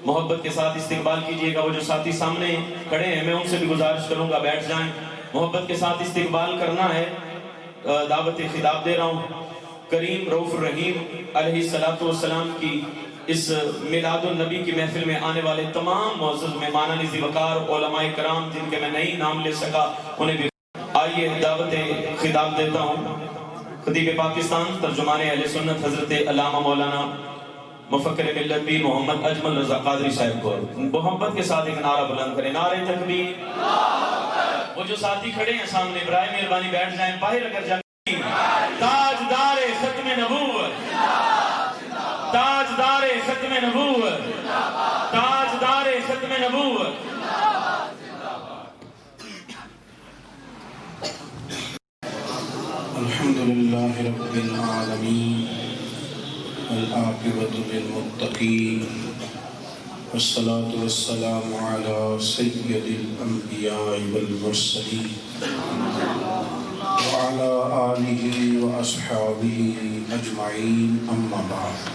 محبت کے ساتھ استقبال کیجئے گا۔ وہ جو ساتھی سامنے کھڑے ہیں میں ان سے بھی گزارش کروں گا بیٹھ جائیں، محبت کے ساتھ استقبال کرنا ہے۔ دعوت خطاب دے رہا ہوں کریم رؤوف الرحیم علیہ السلام کی اس میلاد النبی کی محفل میں آنے والے تمام معزز مہمانان ذی وقار علماء کرام جن کے میں نہیں نام لے سکا انہیں بھی آئیے دعوت خطاب دیتا ہوں۔ خطیب پاکستان ترجمان اہل سنت حضرت علامہ مولانا مفکر ملت پیر محمد اجمل رضا قادری صاحب کو محبت کے ساتھ ایک نعرہ بلند کریں، نعرہ تکبیر۔ وہ جو ساتھی کھڑے ہیں سامنے برائے مہربانی بیٹھ جائیں، باہر اگر جائیں۔ تاجدار ختم نبوت، تاجدار ختم نبوت، تاجدار ختم نبوت۔ الحمدللہ رب العالمین والعاقبۃ للمتقین والصلاة والسلام علی سید الانبیاء والمرسلین وعلى آلہ وأصحابہ اجمعین، اما بعد۔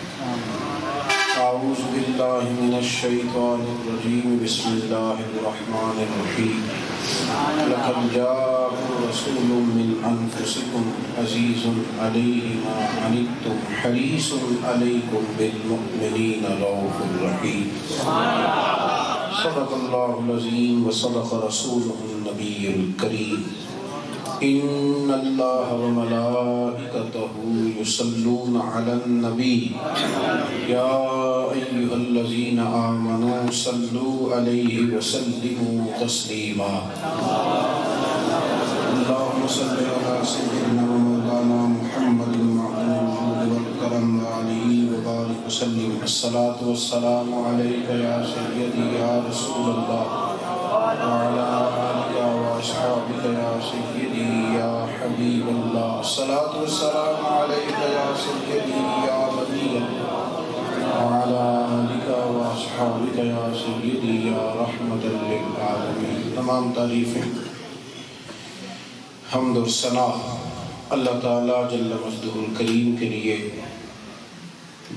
اعوذ باللہ من الشیطان الرجیم، بسم اللہ الرحمن الرحیم۔ لقد جاءکم رسول من انفسکم عزیز علیہ ما عنتم حریص علیکم بالمؤمنین رؤوف رحیم۔ صدق اللہ العظیم وصدق رسولہ النبی الکریم۔ ان اللہ وملائکتہ یصلون علی النبی یا ایہا الذین آمنوا صلوا علیہ وسلموا تسلیما۔ اللہم صل علی سیدنا مولانا محمد معدن الجود والکرم وعلیہ وبارک وسلم۔ الصلاة والسلام علیک یا سیدی یا رسول اللہ وعلی آلک واصحابک یا سیدی یا حبیب اللہ۔ الصلاة والسلام علیک یا سیدی یا نبی اللہ وعلی آلک واصحابک یا سیدی یا رحمت للعالمین۔ تمام تعریفیں حمد و ثنا اللہ تعالیٰ جل مجدہ الکریم کے لیے،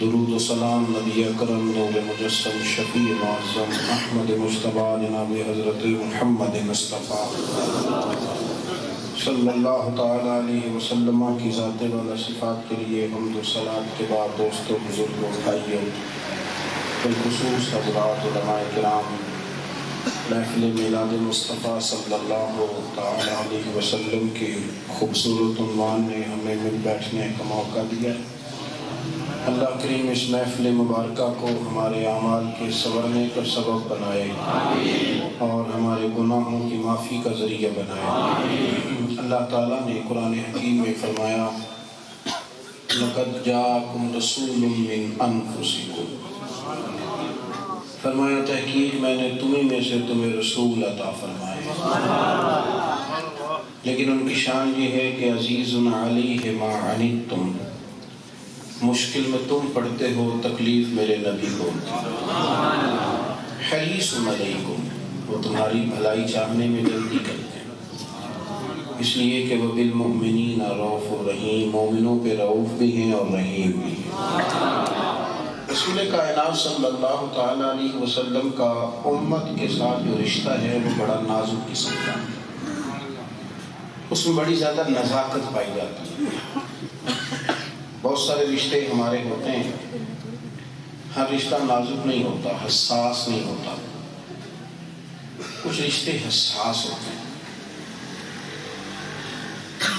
درود و سلام نبی اکرم نور مجسم شفیع معظم احمد مجتبیٰ جناب حضرت محمد مصطفیٰ صلی اللہ تعالیٰ علیہ وسلم کی ذات والا صفات کے لیے حمد و صلات کے بعد دوستوں، بزرگوں، بھائیوں، بالخصوص حضرات علماء کرام، محفل میلاد مصطفیٰ صلی اللہ تعالیٰ علیہ وسلم کے خوبصورت عنوان نے ہمیں مل بیٹھنے کا موقع دیا۔ اللہ کریم اس محفل مبارکہ کو ہمارے اعمال کے سنورنے کا سبب بنائے اور ہمارے گناہوں کی معافی کا ذریعہ بنائے۔ اللہ تعالیٰ نے قرآن حکیم میں فرمایا لَقَدْ جَاءَكُمْ رَسُولٌ مِّنْ أَنفُسِكُمْ، فرمایا تحقیق میں نے تمہیں میں سے تمہیں رسول عطا فرمائے، لیکن ان کی شان یہ ہے کہ عزیز علیہ ما عنتم، مشکل میں تم پڑھتے ہو تکلیف میرے نبی کو حریص علیکم، وہ تمہاری بھلائی چاہنے میں جلدی کرتے ہیں، اس لیے کہ وہ بالمؤمنین رؤوف الرحیم، مومنوں پہ رؤوف بھی ہیں اور رحیم بھی ہیں۔ رسول کائنات صلی اللہ تعالیٰ علیہ وسلم کا امت کے ساتھ جو رشتہ ہے وہ بڑا نازک قسم کا ہے، اس میں بڑی زیادہ نزاکت پائی جاتی ہے۔ بہت سارے رشتے ہمارے ہوتے ہیں، ہر رشتہ نازک نہیں ہوتا، حساس نہیں ہوتا، کچھ رشتے حساس ہوتے ہیں۔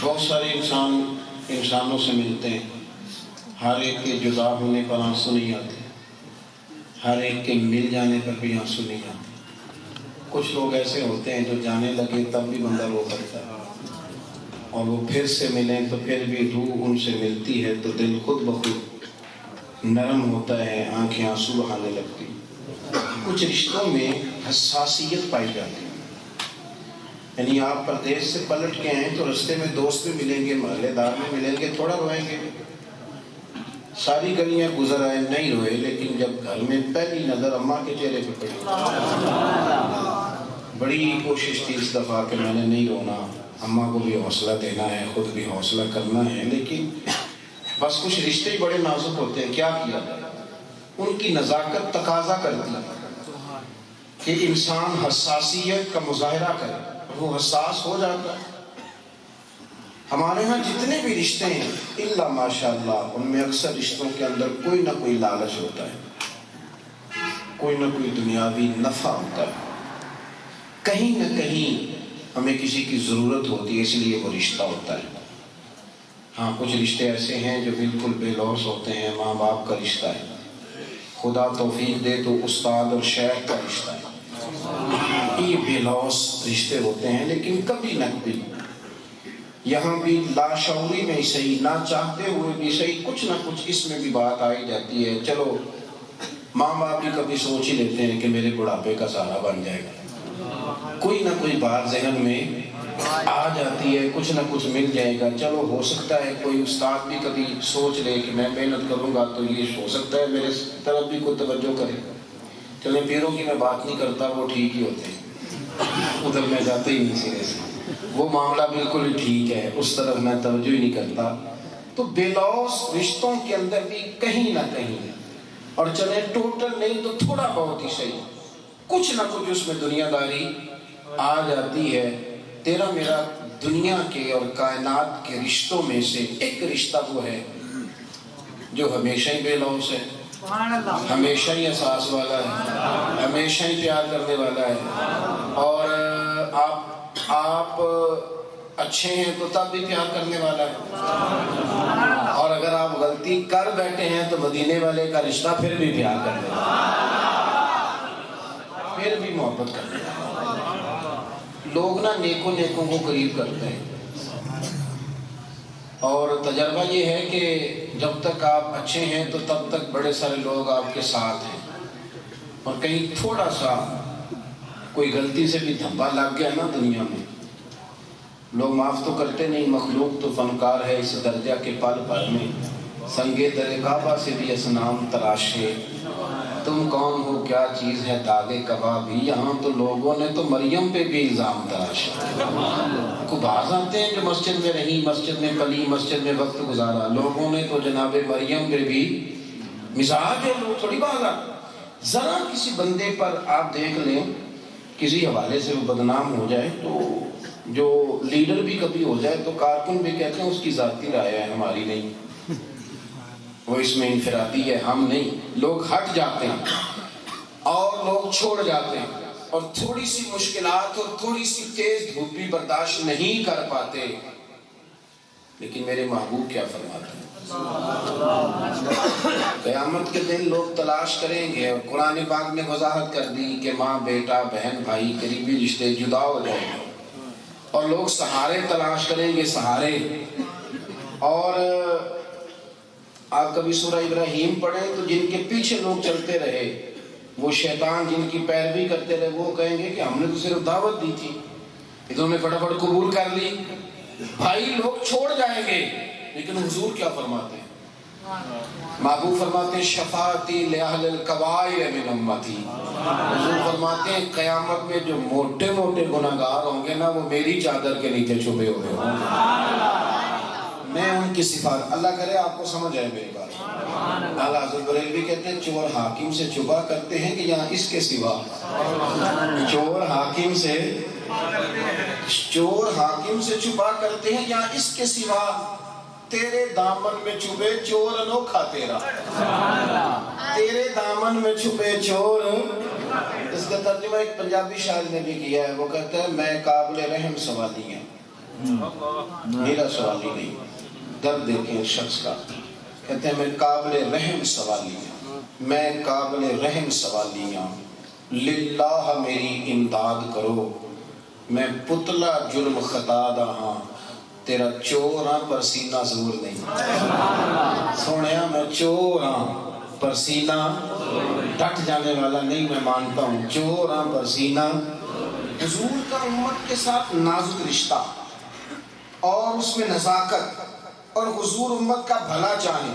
بہت سارے انسانوں سے ملتے ہیں، ہر ایک کے جدا ہونے پر آنسو نہیں آتے، ہر ایک کے مل جانے پر بھی آنسو نہیں آتے۔ کچھ لوگ ایسے ہوتے ہیں جو جانے لگے تب بھی بندہ رو پڑتا ہے، اور وہ پھر سے ملیں تو پھر بھی روح ان سے ملتی ہے تو دل خود بخود نرم ہوتا ہے، آنکھیں آنسو بہانے لگتی۔ کچھ رشتوں میں حساسیت پائی جاتی ہے، یعنی آپ پردیس سے پلٹ کے آئیں تو رستے میں دوست بھی ملیں گے، محلے دار بھی ملیں گے، تھوڑا روئیں گے، ساری گلیاں گزر آئے نہیں روئے، لیکن جب گھر میں پہلی نظر اماں کے چہرے پہ پڑی بڑی کوشش تھی اس دفعہ کہ میں نے نہیں رونا، اماں کو بھی حوصلہ دینا ہے، خود بھی حوصلہ کرنا ہے، لیکن بس کچھ رشتے بڑے نازک ہوتے ہیں، کیا کیا جائے۔ ان کی نزاکت تقاضا کرتی ہے کہ انسان حساسیت کا مظاہرہ کرے، وہ حساس ہو جاتا ہے۔ ہمارے ہاں جتنے بھی رشتے ہیں الا ماشاءاللہ ان میں اکثر رشتوں کے اندر کوئی نہ کوئی لالچ ہوتا ہے، کوئی نہ کوئی دنیاوی نفع ہوتا ہے، کہیں نہ کہیں ہمیں کسی کی ضرورت ہوتی ہے، اس لیے وہ رشتہ ہوتا ہے۔ ہاں کچھ رشتے ایسے ہیں جو بالکل بے لوث ہوتے ہیں، ماں باپ کا رشتہ ہے، خدا توفیق دے تو استاد اور شیخ کا رشتہ ہے، یہ بے لوث رشتے ہوتے ہیں، لیکن کبھی نہ کبھی یہاں بھی لاشعوری میں صحیح، نہ چاہتے ہوئے بھی صحیح، کچھ نہ کچھ اس میں بھی بات آئی جاتی ہے۔ چلو ماں باپ بھی کبھی سوچ ہی لیتے ہیں کہ میرے بڑھاپے کا سہارا بن جائے گا، کوئی نہ کوئی بات ذہن میں آ جاتی ہے، کچھ نہ کچھ مل جائے گا۔ چلو ہو سکتا ہے کوئی استاد بھی کبھی سوچ لے کہ میں محنت کروں گا تو یہ ہو سکتا ہے میرے طرف بھی کوئی توجہ کرے۔ چلے پیروں کی میں بات نہیں کرتا، وہ ٹھیک ہی ہوتے ہیں، ادھر میں جاتا ہی نہیں سرے سے، وہ معاملہ بالکل ہی ٹھیک ہے، اس طرف میں توجہ ہی نہیں کرتا۔ تو بے لوث رشتوں کے اندر بھی کہیں نہ کہیں، اور چلے ٹوٹل نہیں تو تھوڑا بہت ہی صحیح، کچھ نہ کچھ اس میں دنیا داری آ جاتی ہے۔ تیرا میرا دنیا کے اور کائنات کے رشتوں میں سے ایک رشتہ وہ ہے جو ہمیشہ ہی بے لوث ہے، ہمیشہ ہی احساس والا ہے، ہمیشہ ہی پیار کرنے والا ہے، اور آپ اچھے ہیں تو تب بھی پیار کرنے والا ہے، اور اگر آپ غلطی کر بیٹھے ہیں تو مدینے والے کا رشتہ پھر بھی پیار کرنے والا ہے، پھر بھی محبت کرنے والا ہے۔ لوگ نا نیکوں کو قریب کرتے ہیں، اور تجربہ یہ ہے کہ جب تک آپ اچھے ہیں تو تب تک بڑے سارے لوگ آپ کے ساتھ ہیں، اور کہیں تھوڑا سا کوئی غلطی سے بھی دھبا لگ گیا نا دنیا میں، لوگ معاف تو کرتے نہیں۔ مخلوق تو فنکار ہے اس درجہ کے پل پل میں، سنگے در کعبہ سے بھی اصنام تراشے، تم کون ہو کیا چیز ہے داغ کبابی، یہاں تو لوگوں نے تو مریم پہ بھی الزام تراشا۔ کو بعض آتے ہیں جو مسجد میں رہی، مسجد میں پلی، مسجد میں وقت گزارا، لوگوں نے تو جناب مریم پہ بھی مزاج ہے، لوگ تھوڑی بات آتے۔ ذرا کسی بندے پر آپ دیکھ لیں کسی حوالے سے وہ بدنام ہو جائے، تو جو لیڈر بھی کبھی ہو جائے تو کارکن بھی کہتے ہیں اس کی ذاتی رائے ہے، ہماری نہیں، وہ اس میں انفرادی ہے، ہم نہیں۔ لوگ ہٹ جاتے ہیں اور لوگ چھوڑ جاتے ہیں، اور تھوڑی سی مشکلات اور تھوڑی سی تیز دھوپ بھی برداشت نہیں کر پاتے، لیکن میرے محبوب کیا فرماتے ہیں؟ قیامت کے دن لوگ تلاش کریں گے، اور قرآن پاک نے وضاحت کر دی کہ ماں بیٹا بہن بھائی قریبی رشتے جدا ہو جائیں گے، اور لوگ سہارے تلاش کریں گے، سہارے۔ اور آپ کبھی سورہ ابراہیم پڑھیں تو جن کے پیچھے لوگ چلتے رہے، وہ شیطان جن کی پیروی کرتے رہے، وہ کہیں گے کہ ہم نے تو صرف دعوت دی تھی، انہوں نے فٹافٹ قبول کر لی۔ بھائی لوگ چھوڑ جائیں گے، لیکن حضور کیا فرماتے ہیں؟ محبوب فرماتے ہیں شفاعتی لأہل الکبائر من امتی، حضور فرماتے ہیں قیامت میں جو موٹے موٹے گناہگار ہوں گے نا، وہ میری چادر کے نیچے چھپے ہوئے ہوں گے، میں ان کی صفات۔ اللہ کرے آپ کو سمجھ آئے میری بات۔ اعلیٰ حضرت بریلوی کہتے ہیں چور حاکم سے چھپا کرتے ہیں کہ یہاں اس کے سوا، چور حاکم سے چھپا کرتے ہیں یہاں اس کے سوا، تیرے دامن میں چھپے چور انوکھا تیرا، تیرے دامن میں چھپے چور۔ اس کا ترجمہ ایک پنجابی شاعر نے بھی کیا ہے، وہ کہتا ہے میں قابل رحم سوالی ہوں، میرا سوالی نہیں۔ درد دیکھیں اس شخص کا، کہتے ہیں میں قابل رحم سوالی ہوں، میں قابل رحم سوالی ہوں، للہ میری امداد کرو، میں پتلا جرم خطا دا ہاں، تیرا چور ہاں پر سینہ زور نہیں۔ سونیا میں چور ہاں پر سینہ ڈٹ جانے والا نہیں، میں مانتا ہوں چور ہاں پر سینہ۔ حضور کا امت کے ساتھ نازک رشتہ اور اس میں نزاکت، اور حضور امت کا بھلا چاہیں،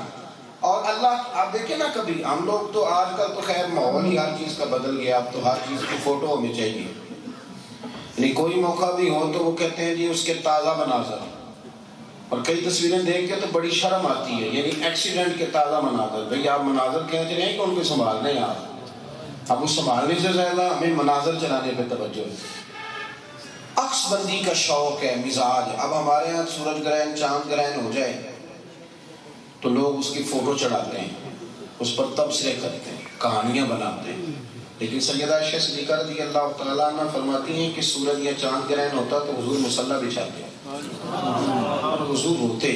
اور اللہ آپ دیکھیں نا کبھی ہم لوگ تو آج کل تو خیر ماحول ہی ہر چیز کا بدل گیا، اب تو ہر چیز کی فوٹو ہمیں چاہیے، یعنی کوئی موقع بھی ہو تو وہ کہتے ہیں جی اس کے تازہ مناظر، اور کئی تصویریں دیکھ کے تو بڑی شرم آتی ہے، یعنی ایکسیڈنٹ کے تازہ مناظر. بھئی آپ مناظر کھینچ رہے ہیں کہ ان کو سنبھال رہے ہیں آپ؟ اب اس سنبھالنے سے زیادہ ہمیں مناظر چلانے پہ توجہ ہے. عکس بندی کا شوق ہے، مزاج. اب ہمارے ہاں سورج گرہن چاند گرہن ہو جائے تو لوگ اس کی فوٹو چڑھاتے ہیں، اس پر تبصرے کرتے ہیں، کہانیاں بناتے ہیں. لیکن سیدہ عائشہ صدیقہ رضی اللہ تعالیٰ عنہ فرماتی ہیں کہ سورج یا چاند گرہن ہوتا تو حضور مصلی بچھاتے اور حضور ہوتے.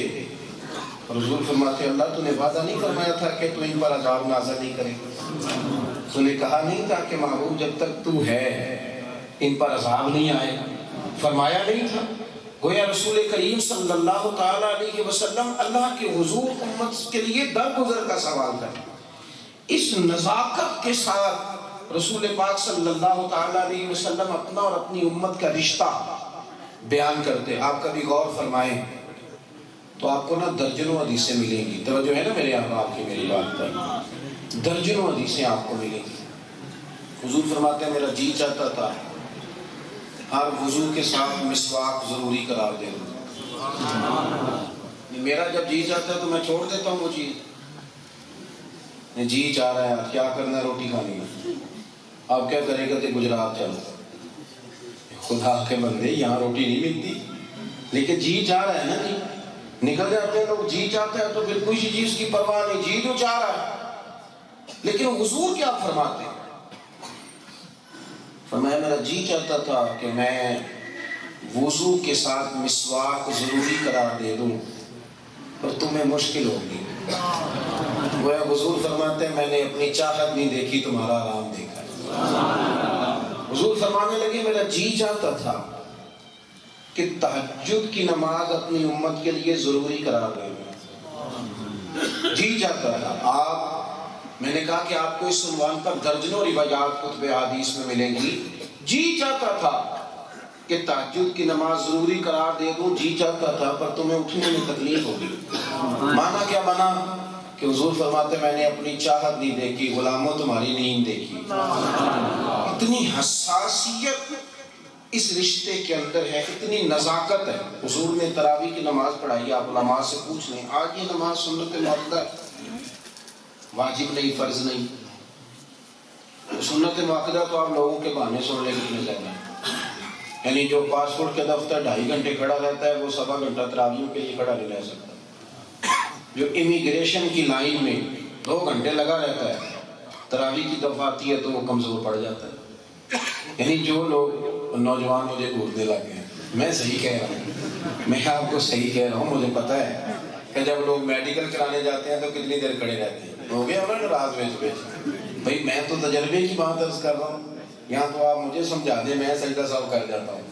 اور حضور فرماتے اللہ تو نے وعدہ نہیں فرمایا تھا کہ تو ان پر عذاب نازل نہیں کرے؟ تو نے کہا نہیں تھا کہ محبوب جب تک تو ہے ان پر عذاب نہیں آئے؟ فرمایا نہیں تھا؟ گویا رسول کریم صلی اللہ تعالیٰ علیہ وسلم اللہ کے حضور امت کے لیے درگزر کا سوال کر. اس نزاکت کے ساتھ رسول پاک صلی اللہ تعالیٰ علیہ وسلم اپنا اور اپنی امت کا رشتہ بیان کرتے. آپ کبھی غور فرمائیں تو آپ کو نا درجنوں حدیثیں ملیں گی. توجہ ہے نا میرے احباب کی میری بات پر؟ درجنوں حدیثیں آپ کو ملیں گی. حضور فرماتے ہیں میرا جی چاہتا تھا ہر وضو کے ساتھ مسواک ضروری قرار دے دوں. میرا جب جی چاہتا ہے تو میں چھوڑ دیتا ہوں وہ چیز. جی چاہ رہا ہے کیا کرنا ہے، روٹی کھانی ہے. آپ کیا کرے گا کہ گجرات چلو. خدا کے بندے یہاں روٹی نہیں ملتی لیکن جی چاہ رہا ہے نا. جی نکل جاتے ہیں لوگ، جی چاہتا ہے تو پھر کوئی چیز کی پرواہ نہیں، جی تو چاہ رہا ہے. لیکن حضور کیا فرماتے ہیں؟ فرمایا میرا جی چاہتا تھا کہ میں وضو کے ساتھ مسواک ضروری قرار دے دوں پر تمہیں مشکل ہوگی. وہ حضور فرماتے ہیں میں نے اپنی چاہت نہیں دیکھی، تمہارا آرام دیکھا. حضور فرمانے لگے میرا جی چاہتا تھا کہ تہجد کی نماز اپنی امت کے لیے ضروری قرار دے دوں. جی چاہتا تھا. آپ میں نے کہا کہ آپ کو اس عنوان پر درجنوں روایات کتب حدیث میں ملیں گی. جی چاہتا تھا کہ تہجد کی نماز ضروری قرار دے دوں، جی چاہتا تھا پر تمہیں اٹھنے میں تکلیف ہوگی. مانا کیا بنا کہ حضور فرماتے میں نے اپنی چاہت نہیں دیکھی، غلاموں تمہاری نیند دیکھی. اتنی حساسیت اس رشتے کے اندر ہے، اتنی نزاکت ہے. حضور نے تراویح کی نماز پڑھائی. آپ علماء سے پوچھ لیں آج یہ نماز سنت مؤکدہ ہے، واجب نہیں، فرض نہیں. سنت مؤکدہ تو آپ لوگوں کے بہانے سن لیں کتنے زیادہ ہیں. یعنی جو پاسپورٹ کے دفتر 2.5 گھنٹے کھڑا رہتا ہے وہ 1.25 گھنٹہ تراویح کے لیے کھڑا نہیں رہ سکتا. جو امیگریشن کی لائن میں 2 گھنٹے لگا رہتا ہے تراویح کی دفعہ آتی ہے تو وہ کمزور پڑ جاتا ہے. یعنی جو لوگ نوجوان مجھے گھورنے لگے ہیں، میں صحیح کہہ رہا ہوں، میں آپ کو صحیح کہہ رہا ہوں. مجھے پتا ہے کہ جب لوگ میڈیکل کرانے جاتے ہیں تو کتنی دیر کھڑے رہتے ہیں. ہو گیا ہمارا راز بیچ بھائی میں تو تجربے کی بات عرض کر رہا ہوں. یہاں تو آپ مجھے سمجھا دیں، میں سجدہ صاحب کر جاتا ہوں.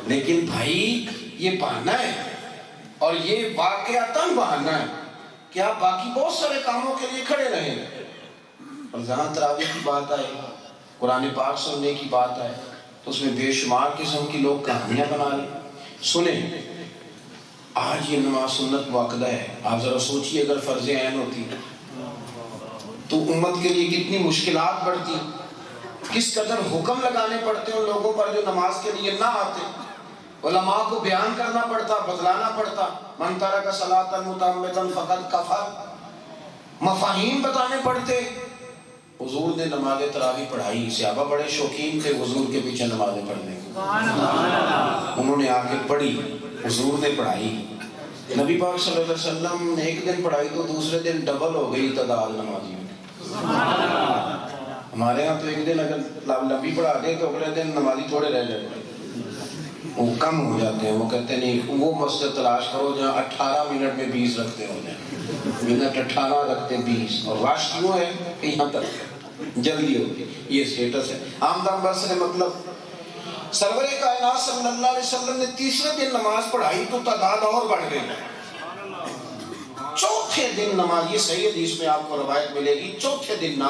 لیکن بھائی یہ بہانہ ہے اور یہ واقعتاً بہانہ ہے کہ آپ باقی بہت سارے کاموں کے لیے کھڑے رہیں اور جہاں تراویح کی بات آئے، قرآن پاک سننے کی بات آئے تو اس میں بے شمار قسم کی لوگ کہانیاں بنا لیں. سنیں آج یہ نماز سنت مؤکدہ ہے. آپ ذرا سوچئے اگر فرض عین ہوتی تو امت کے لیے کتنی مشکلات بڑھتی، کس قدر حکم لگانے پڑتے ان لوگوں پر جو نماز کے لیے نہ آتے. علماء کو بیان کرنا پڑتا، بتلانا پڑتا. من ترک صلاۃ متعمدا فقد کفر، مفاہیم بتانے پڑتے. حضور نے نماز تراویح پڑھائی. صحابہ بڑے شوقین تھے حضور کے پیچھے نمازیں پڑھنے کے. انہوں نے آ کے پڑھی، حضور نے پڑھائی. نبی پاک صلی اللہ علیہ وسلم نے ایک دن پڑھائی تو دوسرے دن ڈبل ہو گئی تعداد نمازیوں کی. ہمارے ہاں تو ایک دن اگر نبی پڑھا دے تو اگلے دن نمازی تھوڑے رہ جاتے ہیں، وہ کم ہو جاتے ہیں. وہ کہتے نہیں وہ مسجد تلاش کرو جہاں 18 منٹ میں 20 رکھتے ہو جائیں. منٹ 18 رکھتے 20 اور رش کیوں ہے کہ یہاں تک جلدی ہوتی. یہ سٹیٹس ہے. آمدان بس نے مطلب سرور کائنات صلی اللہ علیہ وسلم نے تیسرے دن نماز پڑھائی تو تعداد اور بڑھ گئی. چوتھے دن نماز، یہ صحیح حدیث میں آپ کو روایت ملے گی، چوتھے دن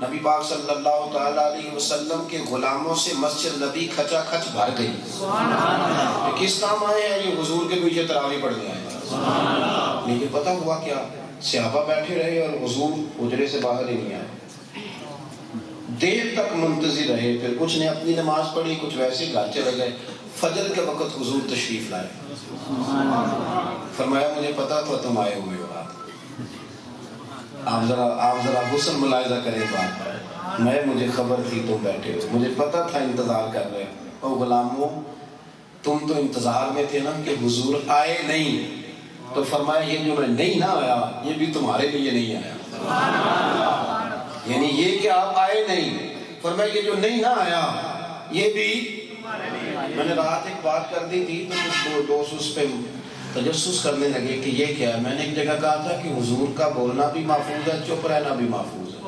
نبی پاک صلی اللہ تعالیٰ علیہ وسلم کے غلاموں سے مسجد نبی کھچا کھچ بھر گئی. کس کام آئے ہیں؟ یہ حضور کے پیچھے تراویح پڑھنے آئے. لیکن پتہ ہوا کیا؟ صحابہ بیٹھے رہے اور حضور حجرے سے باہر ہی نہیں آئے. دیر تک منتظر رہے. پھر کچھ نے اپنی نماز پڑھی، کچھ ویسے گھر چلے گئے. فجر کے وقت حضور تشریف لائے. فرمایا مجھے پتا تھا تم آئے ہوئے ہو. آپ ذرا حسن ملاحظہ کریں بات. مجھے خبر تھی تم بیٹھے ہو, مجھے پتا تھا انتظار کر رہے ہو. او غلاموں, تم تو انتظار میں تھے نا کہ حضور آئے نہیں. تو فرمایا یہ جو میں نہیں نہ آیا یہ بھی تمہارے لیے نہیں آیا. یعنی یہ کہ آپ آئے نہیں, فرمایا یہ جو نہیں نہ آیا یہ بھی. میں نے رات ایک بات کر دی تھی تو کچھ دوست اس پہ تجسس کرنے لگے کہ یہ کیا ہے. میں نے ایک جگہ کہا تھا کہ حضور کا بولنا بھی محفوظ ہے, چپ رہنا بھی محفوظ ہے.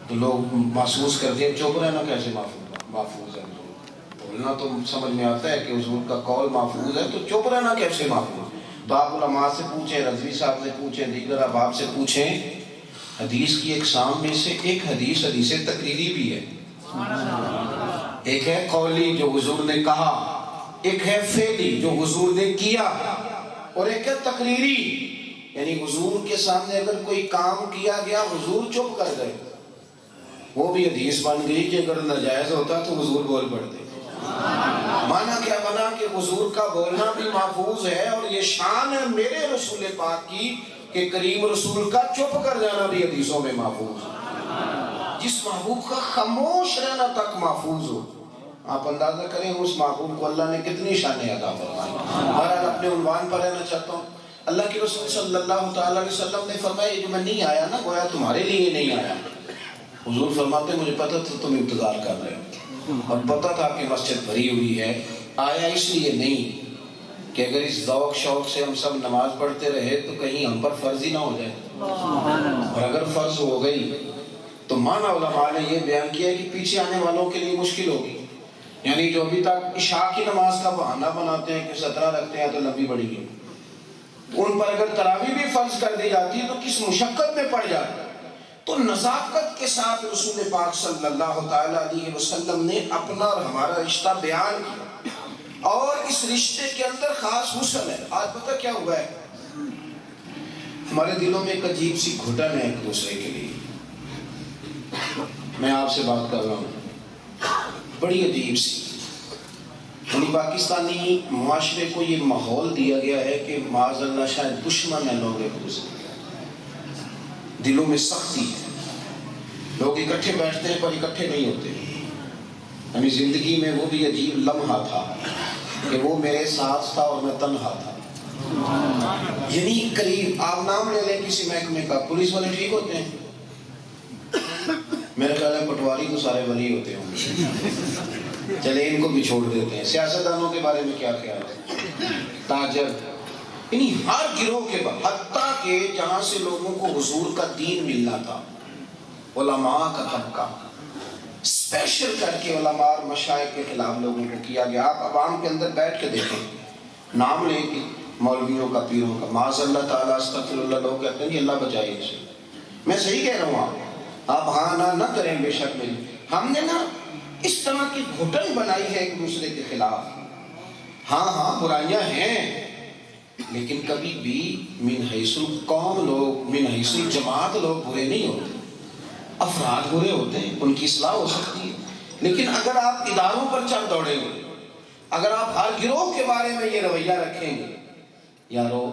تو لوگ محسوس کرتے ہیں چپ رہنا کیسے محفوظ ہے. بولنا تو سمجھ میں آتا ہے کہ حضور کا قول محفوظ ہے, تو چپ رہنا کیسے محفوظ. تو آپ علماء سے پوچھیں, رضوی صاحب سے پوچھیں, دیگر احباب سے پوچھیں. حدیث کی اقسام میں سے ایک حدیث تقریری بھی ہے. ایک ہے قولی جو حضور نے کہا, ایک ہے فعلی جو حضور نے کیا, اور ایک ہے تقریری یعنی حضور کے سامنے اگر کوئی کام کیا گیا حضور چپ کر گئے, وہ بھی حدیث بن گئی کہ اگر ناجائز ہوتا تو حضور بول پڑتے. معنی کیا بنا کہ حضور کا بولنا بھی محفوظ ہے, اور یہ شان ہے میرے رسول پاک کی کہ کریم رسول کا چپ کر جانا بھی حدیثوں میں محفوظ ہے. جس محبوب کا خاموش رہنا تک محفوظ ہو. آپ اندازہ کریں اس محبوب کو اللہ نے کتنی شانیں عطا فرمائی. بہرحال اپنے عنوان پر رہنا چاہتا ہوں. اللہ کے رسول صلی اللہ تعالیٰ علیہ وسلم نے فرمایا یہ جو میں نہیں آیا نا گویا تمہارے لیے نہیں آیا. حضور فرماتے مجھے پتا تھا تم انتظار کر رہے ہو, اور پتا تھا کہ مسجد بھری ہوئی ہے. آیا اس لیے نہیں کہ اگر اس ذوق شوق سے ہم سب نماز پڑھتے رہے تو کہیں ہم پر فرض ہی نہ ہو جائے, اور اگر فرض ہو گئی تو معنی علماء نے یہ بیان کیا ہے کہ پیچھے آنے والوں کے لیے مشکل ہوگی. یعنی جو ابھی تک عشاء کی نماز کا بہانہ بناتے ہیں کہ 17 رکھتے ہیں تو لمبی پڑے گی, ان پر اگر تراویح بھی فرض کر دی جاتی ہے تو کس مشقت میں پڑ جاتی. تو نزاکت کے ساتھ رسول پاک صلی اللہ تعالیٰ علیہ وسلم نے اپنا اور ہمارا رشتہ بیان کیا, اور اس رشتے کے اندر خاص حسن ہے. آج پتہ کیا ہوا ہے, ہمارے دلوں میں ایک عجیب سی گھٹن ہے ایک دوسرے کے لیے. میں آپ سے بات کر رہا ہوں, بڑی عجیب سی. یعنی پاکستانی معاشرے کو یہ ماحول دیا گیا ہے کہ معاذ اللہ شاید دشمن ہیں لوگ ایک دوسرے, دلوں میں سختی ہے. لوگ اکٹھے بیٹھتے ہیں پر اکٹھے نہیں ہوتے. یعنی زندگی میں وہ بھی عجیب لمحہ تھا کہ وہ میرے ساتھ تھا اور میں تنہا تھا. یعنی قریب آپ نام لے لیں کسی محکمے کا, پولیس والے ٹھیک ہوتے ہیں, میرے خیال ہے پٹواری تو سارے ولی ہوتے ہوں گے, چلے ان کو بھی چھوڑ دیتے ہیں. سیاستدانوں کے بارے میں کیا خیال ہے, تاجر, یعنی ہر گروہ کے بعد, حتیٰ کہ جہاں سے لوگوں کو حضور کا دین ملنا تھا, علماء کا طبقہ اسپیشل کر کے علماء اور مشائخ کے خلاف لوگوں کو کیا گیا. آپ عوام کے اندر بیٹھ کے دیکھیں, نام لے کے مولویوں کا, پیروں کا, معاذ اللہ تعالیٰ استغفر اللہ, لوگ کہتے ہیں کہ اللہ بچائے اسے. میں صحیح کہہ رہا ہوں, آپ ہاں نہ کریں بے شک میری. ہم نے نا اس طرح کی گھٹن بنائی ہے ایک دوسرے کے خلاف. ہاں برائیاں ہیں, لیکن کبھی بھی من حیث القوم لوگ, من حیث الجماعت لوگ برے نہیں ہوتے. افراد برے ہوتے ہیں, ان کی اصلاح ہو سکتی ہے, لیکن اگر آپ اداروں پر چل دوڑیں گے, اگر آپ ہر گروہ کے بارے میں یہ رویہ رکھیں گے, یارو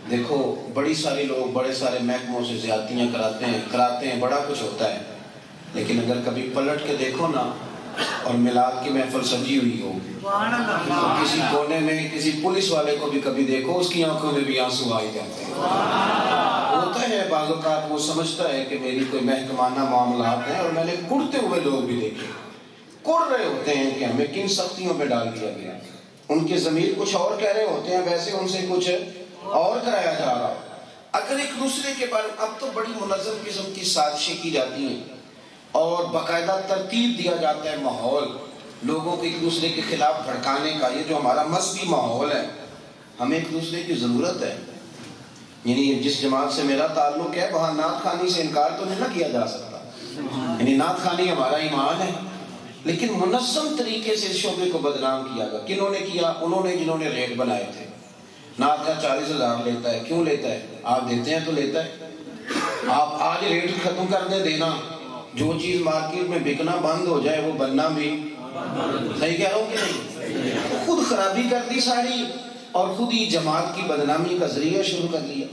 دیکھو بڑی سارے لوگ بڑے سارے محکموں سے زیادتیاں کراتے ہیں, بڑا کچھ ہوتا ہے, لیکن اگر کبھی پلٹ کے دیکھو نا اور میلاد کی محفل سجی ہوئی ہو, تو کسی کونے میں کسی پولیس والے کو بھی کبھی دیکھو, اس کی آنکھوں میں بھی آنسو آئی جاتے ہیں. ہوتا ہے بعض اوقات وہ سمجھتا ہے کہ میری کوئی محکمانہ معاملات ہیں, اور میں نے کڑتے ہوئے لوگ بھی دیکھے, کڑ رہے ہوتے ہیں کہ ہمیں کن سختیوں پہ ڈال دیا گیا. ان کے ضمیر کچھ اور کہہ رہے ہوتے ہیں, ویسے ان سے کچھ اور کرایا جا رہا. اگر ایک دوسرے کے بارے, اب تو بڑی منظم قسم کی سازشیں کی جاتی ہیں اور باقاعدہ ترتیب دیا جاتا ہے ماحول لوگوں کو ایک دوسرے کے خلاف بھڑکانے کا. یہ جو ہمارا مذہبی ماحول ہے, ہمیں ایک دوسرے کی ضرورت ہے. یعنی جس جماعت سے میرا تعلق ہے وہاں نعت خوانی سے انکار تو نہیں نہ کیا جا سکتا, یعنی نعت خوانی ہمارا ایمان ہے, لیکن منظم طریقے سے اس شعبے کو بدنام کیا گیا. کنہوں نے کیا, انہوں نے جنہوں نے ریٹ بنائے تھے. نعت کا 40,000 لیتا ہے, کیوں لیتا ہے, آپ دیتے ہیں تو لیتا ہے. آپ آج ریٹ ختم کر دیں دینا, جو چیز مارکیٹ میں بکنا بند ہو جائے وہ بننا بھی صحیح کہہ رہا ہوں کہ نہیں؟ خود خرابی کر دی ساری اور خود ہی جماعت کی بدنامی کا ذریعہ شروع کر لیا.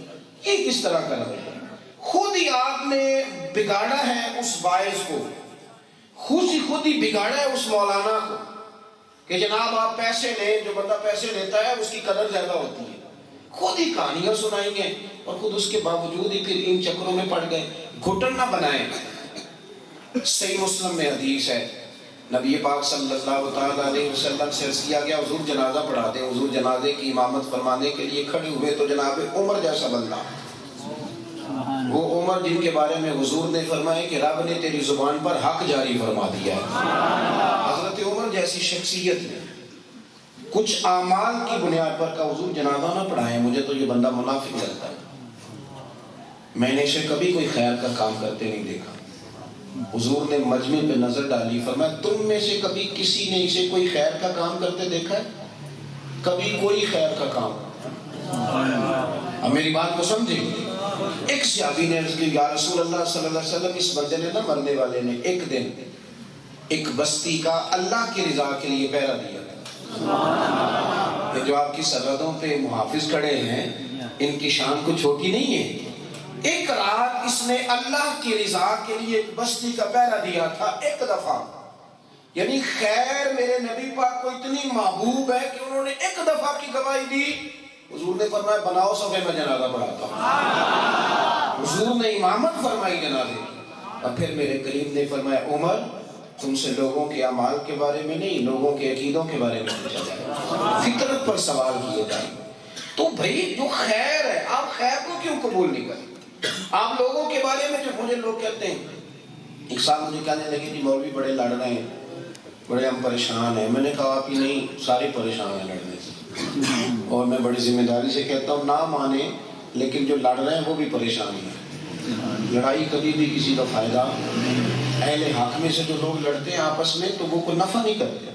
یہ کس طرح کر رہے ہیں؟ خود ہی آپ نے بگاڑا ہے اس باعث کو, خود ہی بگاڑا ہے اس مولانا کو کہ جناب آپ پیسے لیں, جو بندہ پیسے لیتا ہے اس کی قدر زیادہ ہوتی ہے. خود ہی کہانیاں سنائیں گے اور خود اس کے باوجود ہی پھر ان چکروں میں پڑ گئے. گھٹن نہ بنائیں. صحیح مسلم میں حدیث ہے, نبی پاک صلی اللہ تعالیٰ علیہ وسلم سے عرض کیا گیا حضور جنازہ پڑھا دیں. حضور جنازے کی امامت فرمانے کے لیے کھڑے ہوئے تو جناب عمر جیسا بندہ, وہ عمر جن کے بارے میں حضور نے فرمایا کہ رب نے تیری زبان پر حق جاری فرما دیا ہے, حضرت عمر جیسی شخصیت نے کچھ اعمال کی بنیاد پر کہا حضور جنازہ نہ پڑھائیں, مجھے تو یہ بندہ منافق لگتا ہے, میں نے اسے کبھی کوئی خیر کا کام کرتے نہیں دیکھا. حضور نے مجمع پہ نظر ڈالی, فرمایا تم میں سے کبھی کسی نے اسے کوئی خیر کا کام کرتے دیکھا ہے؟ کبھی کوئی خیر کا کام. اب میری بات کو سمجھیں. ایک صحابی نے عرض کی یا رسول اللہ صلی اللہ علیہ وسلم اس بندے نے نہ مرنے والے نے ایک دن ایک بستی کا اللہ کی رضا کے لیے پہرا دیا. یہ جو آپ کی سرحدوں پہ محافظ کھڑے ہیں ان کی شان کو چھوٹی نہیں ہے. ایک رات اس نے اللہ کی رضا کے لیے ایک بستی کا پہرا دیا تھا ایک دفعہ. یعنی خیر میرے نبی پاک کو اتنی محبوب ہے کہ انہوں نے ایک دفعہ کی گواہی دی. حضور نے فرمایا بناؤ صفحے میں جنازہ پڑھاتا ہوں. حضور نے امامت فرمائی جنازے کی. اور پھر میرے کریم نے فرمایا عمر تم سے لوگوں کے اعمال کے بارے میں نہیں, لوگوں کے عقیدوں کے بارے میں پوچھا جائے, فطرت پر سوال کیے جائیں. تو بھائی جو خیر ہے آپ خیر کو کیوں قبول نہیں کرتے؟ آپ لوگوں کے بارے میں جو مجھے لوگ کہتے ہیں, ایک سال مجھے کہنے لگے جی مولوی بڑے لڑ رہے ہیں, بڑے ہم پریشان ہیں. میں نے کہا آپ ہی نہیں سارے پریشان ہیں لڑنے سے, اور میں بڑی ذمہ داری سے کہتا ہوں نہ مانے لیکن جو لڑ رہے ہیں وہ بھی پریشان ہیں. لڑائی کبھی بھی کسی کا فائدہ, اہل حق میں سے جو لوگ لڑتے ہیں آپس میں تو وہ کوئی نفع نہیں کرتے.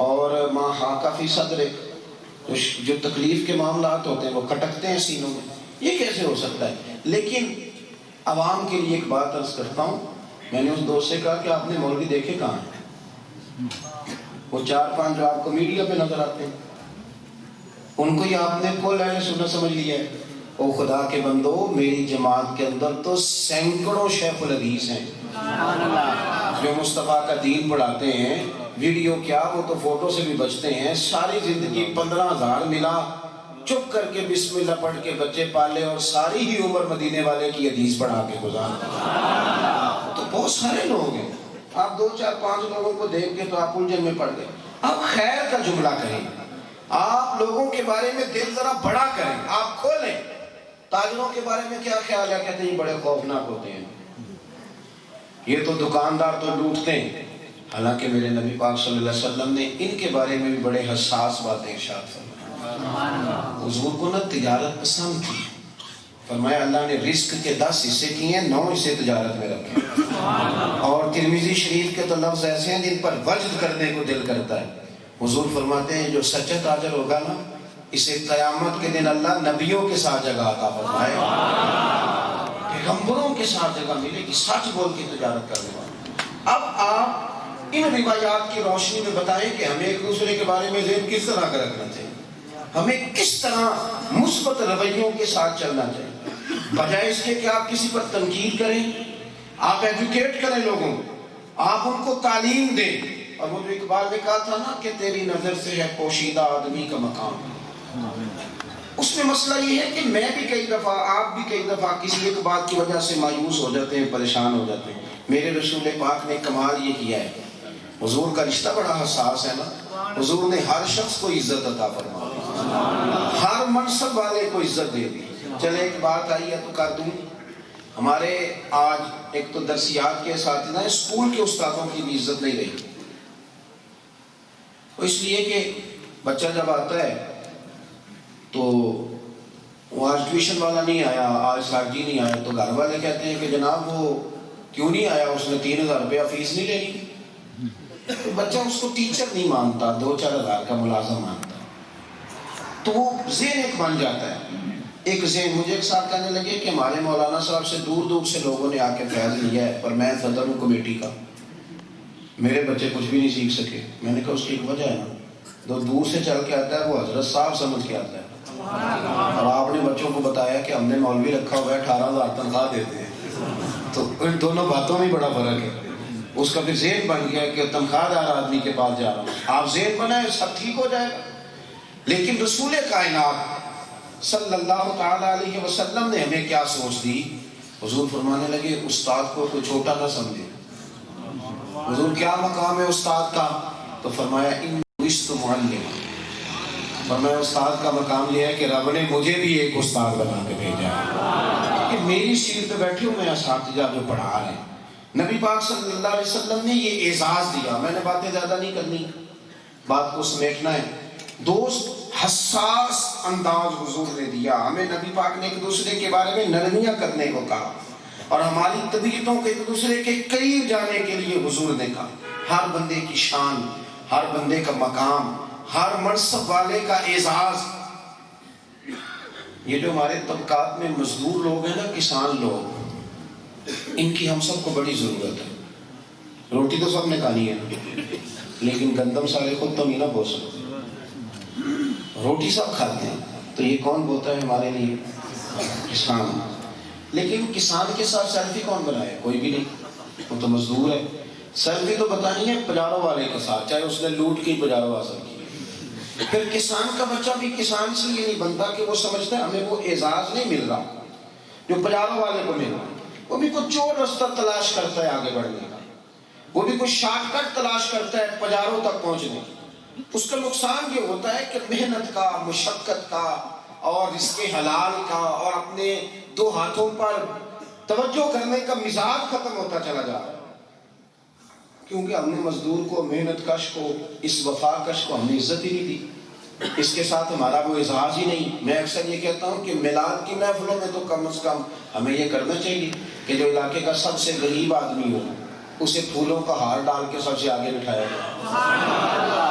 اور ماں ہاں کافی صدر جو تکلیف کے معاملات ہوتے ہیں وہ کھٹکتے ہیں سینوں میں. یہ کیسے ہو سکتا ہے؟ لیکن عوام کے لیے ایک بات عرض کرتا ہوں. میں نے اس دوست سے کہا کہ آپ نے مولوی دیکھے کہاں ہیں؟ وہ 4-5 جو آپ کو میڈیا پہ نظر آتے ہیں ان کو ہی آپ نے کل اہل سنت سمجھ لیا ہے. او خدا کے بندو میری جماعت کے اندر تو سینکڑوں شیخ الحدیث ہیں جو مصطفیٰ کا دین پڑھاتے ہیں. ویڈیو کیا وہ تو فوٹو سے بھی بچتے ہیں. ساری زندگی 15,000 ملا, چپ کر کے بسم اللہ پڑھ کے بچے پالے اور ساری ہی عمر مدینے والے کی حدیث پڑھا کے گزار. تو بہت سارے لوگ ہیں. آپ 2-4-5 لوگوں کو دیکھ کے تو آپ الجھن میں پڑ گئے. آپ خیر کا جملہ کریں, آپ لوگوں کے بارے میں دل ذرا بڑا کریں, آپ کھولیں. تاجروں کے بارے میں کیا خیال ہے؟ کہتے ہیں یہ بڑے خوفناک ہوتے ہیں, یہ تو دکاندار تو لوٹتے ہیں. حالانکہ میرے نبی پاک صلی اللہ علیہ وسلم نے ان کے بارے میں بھی بڑے حساس باتیں ارشاد فرمائی. حضور کو نہ تجارت پسند تھی, فرمایا اللہ نے رزق کے 10 حصے کیے ہیں, 9 حصے تجارت میں رکھے. اور ترمذی شریف کے تو لفظ ایسے ہیں جن پر وجد کرنے کو دل کرتا ہے. حضور فرماتے ہیں جو سچا تاجر ہوگا نا اسے قیامت کے دن اللہ نبیوں کے ساتھ جگہ عطا فرمائے, پیغمبروں کے ساتھ جگہ ملے گی, سچ بول کے تجارت کرنے والا. اب آپ ان روایات کی روشنی میں بتائیں کہ ہمیں ایک دوسرے کے بارے میں ذہن کس طرح کا رکھنا چاہیے, ہمیں کس طرح مثبت رویوں کے ساتھ چلنا چاہیے, بجائے اس کے کہ آپ کسی پر تنقید کریں. آپ ایجوکیٹ کریں لوگوں کو, آپ ان کو تعلیم دیں. اور وہ جو اقبال نے کہا تھا نا کہ تیری نظر سے ہے پوشیدہ آدمی کا مقام, اس میں مسئلہ یہ ہے کہ میں بھی کئی دفعہ, آپ بھی کئی دفعہ کسی ایک بات کی وجہ سے مایوس ہو جاتے ہیں, پریشان ہو جاتے ہیں. میرے رسول پاک نے کمال یہ کیا ہے, حضور کا رشتہ بڑا حساس ہے نا. حضور نے ہر شخص کو عزت عطا فرمائی, ہر منصب والے کو عزت دے دی. چلے ایک بات آئی ہے تو کر دوں. ہمارے آج ایک تو درسیات کے اساتذہ ہیں, اسکول کے استادوں کی بھی عزت نہیں رہی. اس لیے کہ بچہ جب آتا ہے تو وہ آج ٹیوشن والا نہیں آیا, آج ساجی نہیں آیا, تو گھر والے کہتے ہیں کہ جناب وہ کیوں نہیں آیا, اس نے 3,000 روپیہ فیس نہیں لینی. تو بچہ اس کو ٹیچر نہیں مانتا, 2-4 ہزار کا ملازم مانتا, تو وہ ذہن ایک بن جاتا ہے. ایک ذہن مجھے ایک ساتھ کہنے لگے کہ ہمارے مولانا صاحب سے دور دور سے لوگوں نے آ کے فیض لیا ہے, اور میں صدر ہوں کمیٹی کا. میرے بچے کچھ بھی نہیں سیکھ سکے. میں نے کہا اس کی ایک وجہ ہے نا, جو دور سے چل کے آتا ہے وہ حضرت صاحب سمجھ کے آتا ہے, اور آپ نے بچوں کو بتایا کہ ہم نے مولوی رکھا ہوا ہے 18,000 تنخواہ دیتے ہیں. تو ان دونوں باتوں میں بڑا فرق ہے. اس کا بھی ذہن بن گیا کہ تنخواہ دار آدمی کے پاس جا رہا ہوں. آپ ذہن بنائیں سب ٹھیک ہو جائے گا. لیکن رسول کائنات صلی اللہ تعالی علیہ وسلم نے ہمیں کیا سوچ دی؟ حضور فرمانے لگے استاد کو کوئی چھوٹا نہ سمجھے. حضور کیا مقام ہے استاد کا؟ تو فرمایا ان وشت معلم, فرمایا استاد کا مقام یہ ہے کہ رب نے مجھے بھی ایک استاد بنا کے بھیجا ہے کہ میری سیٹ پہ بیٹھے ہوں میں اساتذہ جو پڑھا رہے ہیں. نبی پاک صلی اللہ علیہ وسلم نے یہ اعزاز دیا. میں نے باتیں زیادہ نہیں کرنی, بات کو سمیٹنا ہے. دوست حساس انداز حضور نے دیا ہمیں. نبی پاک نے ایک دوسرے کے بارے میں نرمیاں کرنے کو کہا, اور ہماری طبیعتوں کو ایک دوسرے کے قریب جانے کے لیے حضور نے کہا. ہر بندے کی شان, ہر بندے کا مقام, ہر منصب والے کا اعزاز. یہ جو ہمارے طبقات میں مزدور لوگ ہیں نا, کسان لوگ, ان کی ہم سب کو بڑی ضرورت ہے. روٹی تو سب نے کھانی ہے لیکن گندم سارے خود تو نہیں نہ بو سکتے. روٹی سب کھاتے ہیں تو یہ کون بوتا ہے ہمارے لیے؟ کسان. لیکن کسان کے ساتھ سیلفی کون بنائے؟ کوئی بھی نہیں, وہ تو مزدور ہے. سیلفی تو بتانی ہے پجاروں والے کے ساتھ, چاہے اس نے لوٹ کے پجاروں حاصل کی. پھر کسان کا بچہ بھی کسان سے یہ نہیں بنتا کہ وہ سمجھتا ہے ہمیں وہ اعزاز نہیں مل رہا جو پجاروں والے کو مل رہا. وہ بھی کچھ چور رستہ تلاش کرتا ہے آگے بڑھنے کا, وہ بھی کچھ شارٹ کٹ تلاش کرتا ہے پجاروں تک پہنچنے کی. اس کا نقصان یہ ہوتا ہے کہ محنت کا, مشقت کا, اور رزق حلال کا, اور اپنے دو ہاتھوں پر توجہ کرنے کا مزاج ختم ہوتا چلا جا رہا ہے. کیونکہ ہم نے مزدور کو, محنت کش کو, اس وفا کش کو ہم نے عزت ہی نہیں دی. اس کے ساتھ ہمارا وہ اعزاز ہی نہیں. میں اکثر یہ کہتا ہوں کہ میلاد کی محفلوں میں تو کم از کم ہمیں یہ کرنا چاہیے کہ جو علاقے کا سب سے غریب آدمی ہو اسے پھولوں کا ہار ڈال کے سب سے آگے بٹھایا جائے,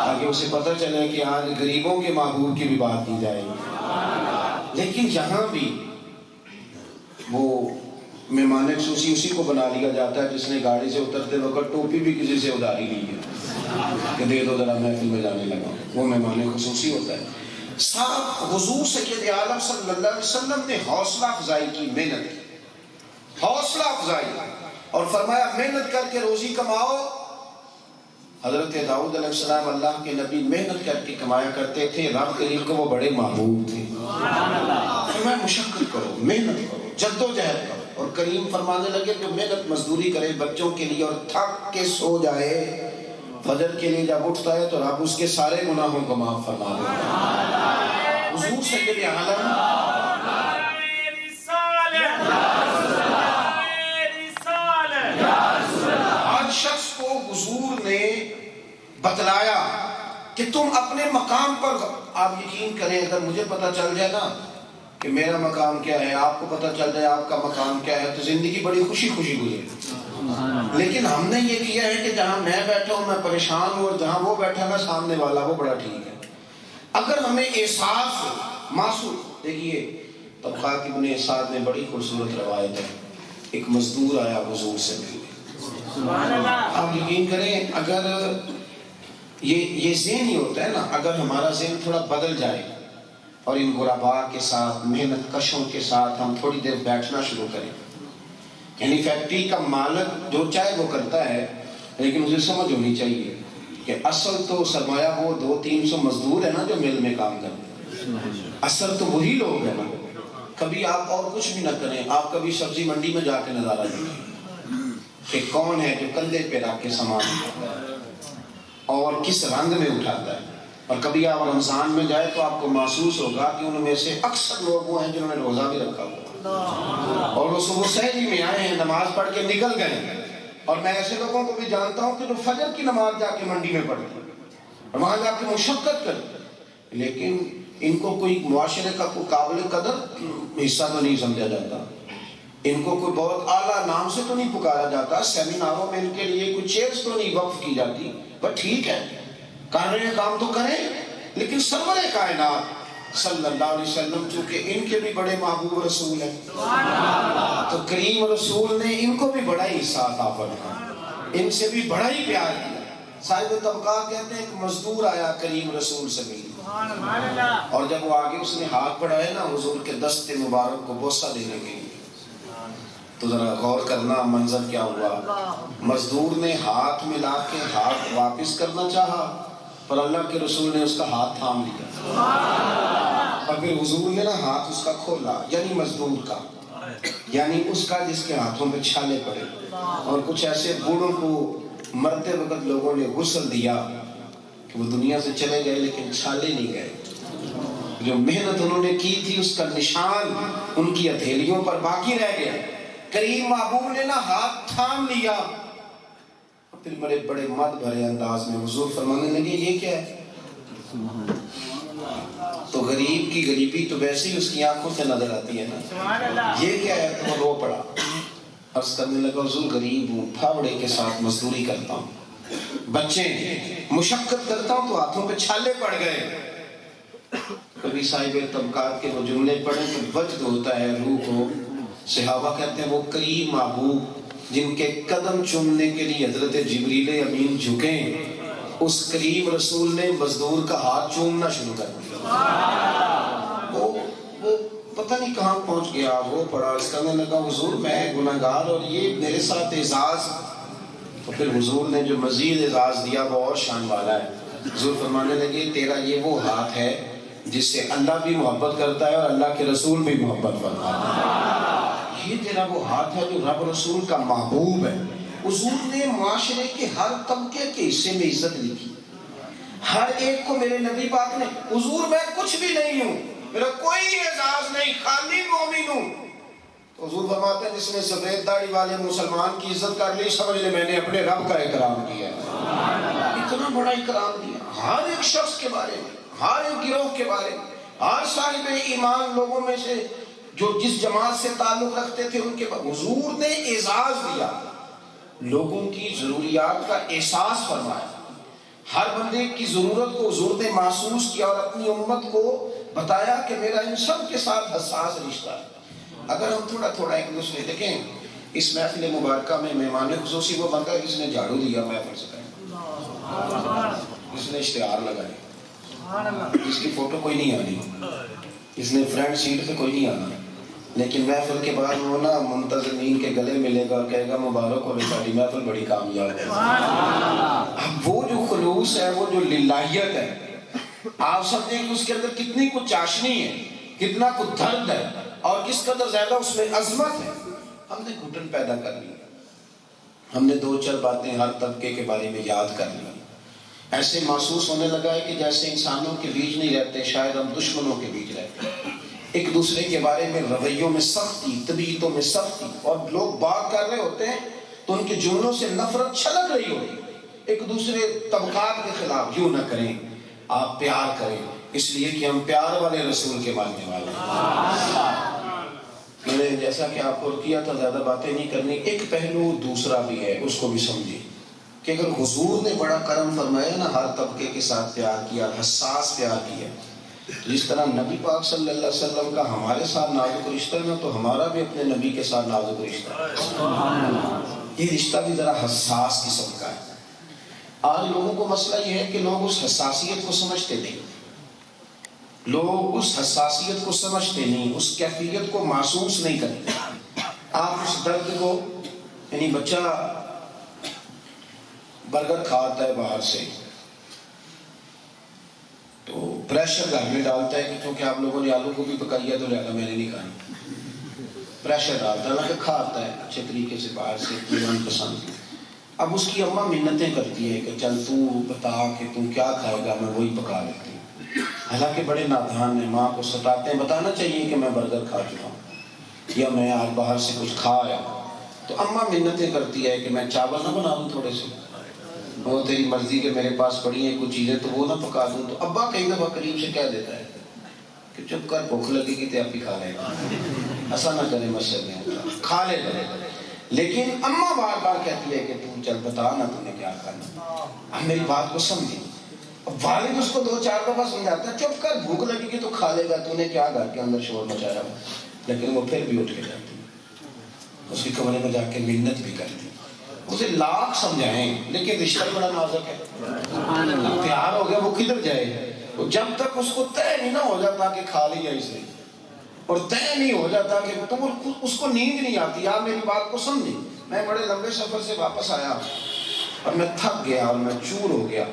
تاکہ اسے پتہ چلے کہ آج غریبوں کے محبوب کی بھی بات کی جائے گی. لیکن یہاں بھی وہ مہمان خصوصی اسی کو بنا لیا جاتا ہے جس نے گاڑی سے اترتے وقت ٹوپی بھی کسی سے ادھاری لی ہے کہ دے دو ذرا محفل میں جانے لگا, وہ مہمان خصوصی ہوتا ہے. صاحب حضور سید عالم صلی اللہ علیہ وسلم نے حوصلہ افزائی کی, محنت کی, حوصلہ افزائی, اور فرمایا محنت کر کے روزی کماؤ. حضرت داؤد علیہ السلام اللہ کے نبی محنت کر کے کمایا کرتے تھے, رب کریم کو وہ بڑے محبوب تھے. فرمایا مشقت کرو, محنت کرو, جد و جہد کرو. اور کریم فرمانے لگے جو محنت مزدوری کرے بچوں کے لیے اور تھک کے سو جائے, فجر کے لیے جب اٹھتا ہے تو رب اس کے سارے گناہوں کو معاف فرما دیتا ہے. حضور سید عالم ہر شخص کو حضور نے بتلایا کہ تم اپنے مقام پر, آپ یقین کریں اگر مجھے پتہ چل جائے نا کہ میرا مقام کیا ہے, آپ کو پتہ چل جائے آپ کا مقام کیا ہے, تو زندگی بڑی خوشی خوشی گزرے. لیکن ہم نے یہ کیا ہے کہ جہاں میں بیٹھا ہوں میں پریشان ہوں, اور جہاں وہ بیٹھا نا سامنے والا وہ بڑا ٹھیک ہے. اگر ہمیں احساس محسوس, دیکھیے طبقات ابن اسعد میں بڑی خوبصورت روایت ہے. ایک مزدور آیا حضور سے ملنے, آپ یقین کریں اگر یہ ذہن ہی ہوتا ہے نا, اگر ہمارا ذہن تھوڑا بدل جائے اور ان غرباء کے ساتھ, محنت کشوں کے ساتھ ہم تھوڑی دیر بیٹھنا شروع کریں. یعنی فیکٹری کا مالک جو چاہے وہ کرتا ہے, لیکن مجھے سمجھ ہونی چاہیے کہ اصل تو سرمایہ وہ 200-300 مزدور ہے نا جو مل میں کام کرتے ہیں, اصل تو وہی لوگ ہیں نا. کبھی آپ اور کچھ بھی نہ کریں, آپ کبھی سبزی منڈی میں جا کے نظارہ دیکھیں کہ کون ہے جو کندھے پہ رکھ کے سامان اٹھاتا ہے اور کس رنگ میں اٹھاتا ہے. اور کبھی آپ رمضان میں جائے تو آپ کو محسوس ہوگا کہ ان میں سے اکثر لوگ وہ ہیں جنہوں نے روزہ بھی رکھا ہوا اور وہ صبح سحری میں آئے ہیں, نماز پڑھ کے نکل گئے. اور میں ایسے لوگوں کو بھی جانتا ہوں کہ جو فجر کی نماز جا کے منڈی میں پڑھتے ہیں اور وہاں جا کے مشقت کرتے ہیں, لیکن ان کو کوئی معاشرے کا کوئی قابل قدر حصہ تو نہیں سمجھا جاتا, ان کو کوئی بہت اعلیٰ نام سے تو نہیں پکارا جاتا, سیمیناروں میں ان کے لیے کوئی چیئرز تو نہیں وقف کی جاتی. بس ٹھیک ہے, کر رہے ہیں کام تو کریں, لیکن سرور کائنات صلی اللہ علیہ وسلم چونکہ ان کے بھی بڑے محبوب رسول ہیں تو کریم رسول نے ان کو بھی بڑا حصہ عطا فرمایا. ان سے بھی بڑا ہی پیار کیا۔ صاحب طبقات کہتے ہیں ایک مزدور آیا کریم رسول سے ملنے، اور جب وہ آگے اس نے ہاتھ بڑھائے نا حضور کے دست مبارک کو بوسہ دینے کے لیے، تو ذرا غور کرنا منظر کیا ہوا۔ مزدور نے ہاتھ ملا کے ہاتھ واپس کرنا چاہا، پر اللہ کے رسول نے اس کا ہاتھ تھام لیا، اور پھر حضور نے نا ہاتھ اس کا کھولا، یعنی مزدور کا، یعنی اس کا جس کے ہاتھوں پہ چھالے پڑے۔ اور کچھ ایسے بوڑھوں کو مرتے وقت لوگوں نے غسل دیا کہ وہ دنیا سے چلے گئے لیکن چھالے نہیں گئے، جو محنت انہوں نے کی تھی اس کا نشان ان کی ہتھیلیوں پر باقی رہ گیا۔ کریم محبوب نے نا ہاتھ تھام لیا، پھر بڑے بڑے مد بھرے انداز میں حضور فرمانے لگے یہ کیا ہے؟ تو غریب کی غریبی تو ویسے ہی اس کی آنکھوں سے نظر آتی ہے نا، یہ کیا ہے؟ تو وہ رو پڑا، عرض کرنے لگا حضور غریب ہوں، پھاوڑے کے ساتھ مزدوری کرتا ہوں، بچے مشقت کرتا ہوں تو ہاتھوں پہ چھالے پڑ گئے۔ کبھی صاحب طبقات کے وہ جملے پڑھیں تو وجد ہوتا ہے روح کو۔ صحابہ کہتے ہیں وہ کریم محبوب جن کے قدم چومنے کے لیے حضرت جبریل امین جھکیں، اس کریم رسول نے مزدور کا ہاتھ چومنا شروع کر دیا۔ وہ پتہ نہیں کہاں پہنچ گیا، وہ پڑا، اس کرنے لگا حضور میں گناہگار اور یہ میرے ساتھ اعزاز۔ تو پھر حضور نے جو مزید اعزاز دیا وہ اور شان والا ہے۔ حضور فرمانے لگے تیرا یہ وہ ہاتھ ہے جس سے اللہ بھی محبت کرتا ہے اور اللہ کے رسول بھی محبت کرتا ہے، یہ تیرا وہ ہاتھ ہے جو رب رسول کا محبوب ہے۔ حضور نے معاشرے کے ہر طبقے کے حصے میں عزت لکھی، ہر ایک کو میرے نبی پاک نے، حضور میں کچھ بھی نہیں ہوں، میرا کوئی اعزاز نہیں، خالی مومن ہوں۔ تو حضور فرماتے ہیں جس نے سفید داڑھی والے مسلمان کی عزت کر لی سمجھ لے میں نے اپنے رب کا اکرام کیا، اتنا بڑا اکرام دیا ہر ایک شخص کے بارے میں، ہر ایک گروہ کے بارے میں، ہر صاحب ایمان لوگوں میں سے جو جس جماعت سے تعلق رکھتے تھے ان کے بعد حضور نے اعزاز دیا، لوگوں کی ضروریات کا احساس فرمایا، ہر بندے کی ضرورت کو حضور نے محسوس کیا اور اپنی امت کو بتایا کہ میرا ان سب کے ساتھ حساس رشتہ ہے۔ اگر ہم تھوڑا تھوڑا ایک دوسرے دیکھیں، اس محفل مبارکہ میں مہمان خصوصی وہ بندہ جس نے جھاڑو دیا محفل سے پہلے، جس نے اشتہار لگائے، جس کی فوٹو کوئی نہیں آنی، جس نے فرنٹ سیٹ پہ کوئی نہیں آنا، لیکن محفل کے بعد وہ نا منتظمین کے گلے ملے گا اور کہے گا مبارک ہو ساری محفل بڑی کامیاب ہے۔ اب وہ جو خلوص ہے، وہ جو للہیت ہے، آپ سمجھیں کہ اس کے اندر کتنی کچھ چاشنی ہے، کتنا کچھ درد ہے اور کس قدر زیادہ اس میں عظمت ہے۔ ہم نے گھٹن پیدا کر لی، ہم نے دو چار باتیں ہر طبقے کے بارے میں یاد کر لی، ایسے محسوس ہونے لگا ہے کہ جیسے انسانوں کے بیچ نہیں رہتے، شاید ہم دشمنوں کے بیچ رہتے ہیں، ایک دوسرے کے بارے میں رویوں میں سختی، طبیعتوں میں سختی، اور لوگ بات کر رہے ہوتے ہیں تو ان کے جملوں سے نفرت چھلک رہی ہوتی ہے۔ ایک دوسرے طبقات کے خلاف یوں نہ کریں، آپ پیار کریں، اس لیے کہ ہم پیار والے رسول کے ماننے والے ہیں۔ میں نے جیسا کہ آپ کو کیا تھا زیادہ باتیں نہیں کرنی، ایک پہلو دوسرا بھی ہے، اس کو بھی سمجھیں کہ اگر حضور نے بڑا کرم فرمایا نا، ہر طبقے کے ساتھ پیار کیا، حساس پیار کیا، جس طرح نبی پاک صلی اللہ علیہ وسلم کا ہمارے ساتھ نازک رشتہ ہے نا، تو ہمارا بھی اپنے نبی کے ساتھ نازک رشتہ ہے۔ یہ رشتہ بھی ذرا حساس قسم کا ہے۔ آج لوگوں کو مسئلہ یہ ہے کہ لوگ اس حساسیت کو سمجھتے نہیں، لوگ اس حساسیت کو سمجھتے نہیں، اس کیفیت کو محسوس نہیں کرتے۔ آپ اس درد کو، یعنی بچہ برگر کھاتا ہے باہر سے تو پریشر گھر میں ڈالتا ہے کہ کیونکہ آپ لوگوں نے آلو گوبھی پکائی ہے تو لہذا میں نے نہیں کھانی، پریشر ڈالتا ہے، حالانکہ کھاتا ہے اچھے طریقے سے باہر سے من پسند۔ اب اس کی اماں منتیں کرتی ہے کہ چل تو بتا کہ تم کیا کھائے گا، میں وہی پکا لیتی ہوں، حالانکہ بڑے نادان ہیں، ماں کو ستاتے ہیں، بتانا چاہیے کہ میں برگر کھا چکا ہوں یا میں آج باہر سے کچھ کھا آیا، تو اماں منتیں کرتی ہے کہ میں چاول نہ بنا دوں تھوڑے سے، وہ تیری مرضی کہ میرے پاس پڑی ہیں کچھ چیزیں تو وہ نہ پکا دوں، تو ابا کئی دفعہ قریب سے کہہ دیتا ہے کہ چپ کر، بھوک لگے گی تو آپ ہی کھا لے گا، ایسا نہ کرے مسجد میں، کھا لے گا۔ لیکن اماں بار بار کہتی ہے کہ تم چل بتا نا تم نے کیا کھانا، اب میری بات کو سمجھیں۔ اب والد اس کو دو چار دفعہ سمجھاتا ہے چپ کر، بھوک لگے گی تو کھا لے گا، تو نے کیا گھر کے اندر شور مچایا، لیکن وہ پھر بھی اٹھ کے جاتی، اس کے کمرے میں جا کے منت بھی کرتی، اسے لاکھ سمجھائیں لیکن رشتہ بڑا نازک ہے. پیار ہو گیا وہ کدھر جائے؟ جب تک اس کو طے نہیں نہ ہو جاتا کہ کھا لیا اسے، اور طے نہیں ہو جاتا کہ تو اس کو نیند نہیں آتی. آپ میری بات کو سمجھیں. میں بڑے لمبے سفر سے واپس آیا اور میں تھک گیا اور میں چور ہو گیا،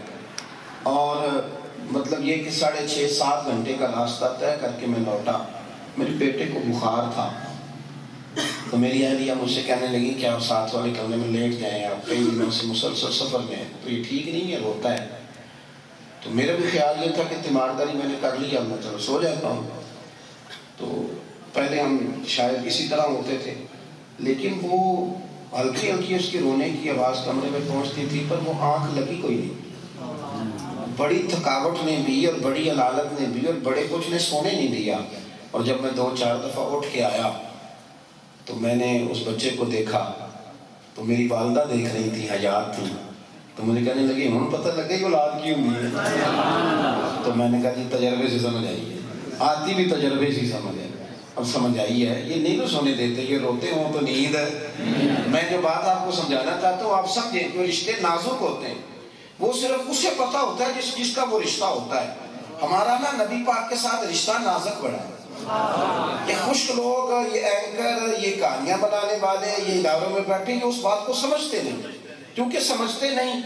اور مطلب یہ کہ 6.5-7 گھنٹے کا راستہ طے کر کے میں لوٹا. میرے بیٹے کو بخار تھا تو میری اہلیہ مجھ سے کہنے لگی کہ آپ ساتھ والے کمرے میں لیٹ جائیں، آپ کئی دنوں سے مسلسل سفر میں ہیں تو یہ ٹھیک نہیں ہے، روتا ہے. تو میرا بھی خیال یہ تھا کہ تیمارداری میں نے کر لیا، میں چلو سو جاتا ہوں. تو پہلے ہم شاید اسی طرح ہوتے تھے، لیکن وہ ہلکی ہلکی اس کی رونے کی آواز کمرے میں پہنچتی تھی پر وہ آنکھ لگی کوئی نہیں. بڑی تھکاوٹ نے بھی اور بڑی علالت نے بھی اور بڑے کچھ نے سونے نہیں دیا. اور جب میں 2-4 دفعہ اٹھ کے آیا تو میں نے اس بچے کو دیکھا تو میری والدہ دیکھ رہی تھی، حیات تھی. تو مجھے کہنے لگے ہوں پتہ لگے کہ اولاد کی ہوئی ہے. تو میں نے کہا جی تجربے سے سمجھ آئی ہے، آتی بھی تجربے سے سمجھ ہے. اب سمجھ آئی ہے، یہ نہیں تو سونے دیتے، یہ روتے ہوں تو نیند ہے. میں جو بات آپ کو سمجھانا چاہتا ہوں آپ سمجھیں. جو رشتے نازک ہوتے ہیں وہ صرف اسے پتہ ہوتا ہے جس کا وہ رشتہ ہوتا ہے. ہمارا نا نبی پاک کے ساتھ رشتہ نازک بڑا ہے. یہ خشک لوگ، یہ اینکر، یہ کہانیاں بنانے والے، یہ اداروں میں بیٹھے یہ اس بات کو سمجھتے نہیں. کیونکہ سمجھتے نہیں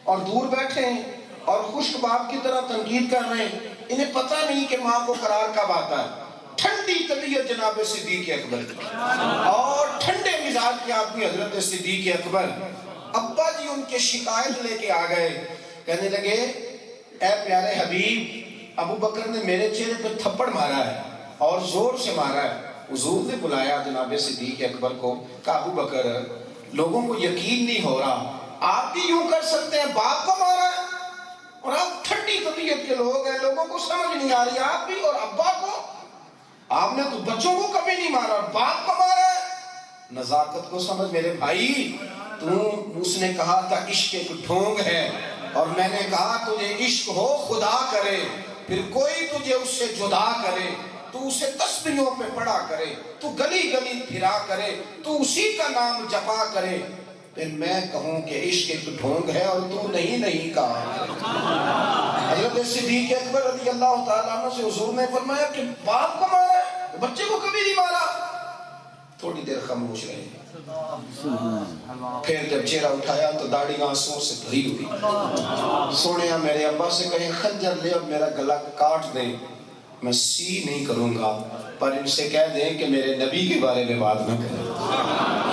اور دور بیٹھے ہیں اور خشک باپ کی طرح تنقید کر رہے ہیں. انہیں پتہ نہیں کہ ماں کو قرار کب آتا ہے. ٹھنڈی طبیعت جناب صدیق اکبر کی اور ٹھنڈے مزاج کے آدمی حضرت صدیق اکبر. ابا جی ان کے شکایت لے کے آ گئے، کہنے لگے اے پیارے حبیب، ابو بکر نے میرے چہرے پہ تھپڑ مارا ہے اور زور سے مارا ہے. حضور نے بلایا جناب صدیق اکبر کو، کہا ابو بکر لوگوں کو یقین نہیں ہو رہا، آپ بھی یوں کر سکتے ہیں؟ باپ کو مارا ہے اور آپ ٹھنڈی طبیعت کے لوگ ہیں، لوگوں کو سمجھ نہیں آ رہی آپ بھی، اور ابا کو آپ نے تو بچوں کو کبھی نہیں مارا اور باپ کو مارا ہے. نزاکت کو سمجھ میرے بھائی. اس نے کہا تھا عشق ایک ڈھونگ ہے، اور میں نے کہا تجھے عشق ہو خدا کرے، پھر کوئی تجھے اس سے جدا کرے، تو اسے تسبیحوں پہ پڑھا کرے، تو گلی گلی پھرا کرے، تو اسی کا نام جپا کرے، پھر میں کہوں کہ عشق ایک ڈھونگ ہے اور تو نہیں کہا. حضرت صدیق اکبر رضی اللہ تعالیٰ عنہ سے حضور نے فرمایا کہ باپ کو مارا ہے، بچے کو کبھی نہیں مارا. تھوڑی دیر خاموش رہے، پھر جب چہرہ اٹھایا تو داڑھی آنسوں سے بھری ہوئی. سونیا میرے ابا سے کہیں خنجر لے اور میرا گلا کاٹ دیں، میں سی نہیں کروں گا، پر ان سے کہہ دیں کہ میرے نبی کے بارے میں بات نہ کریں،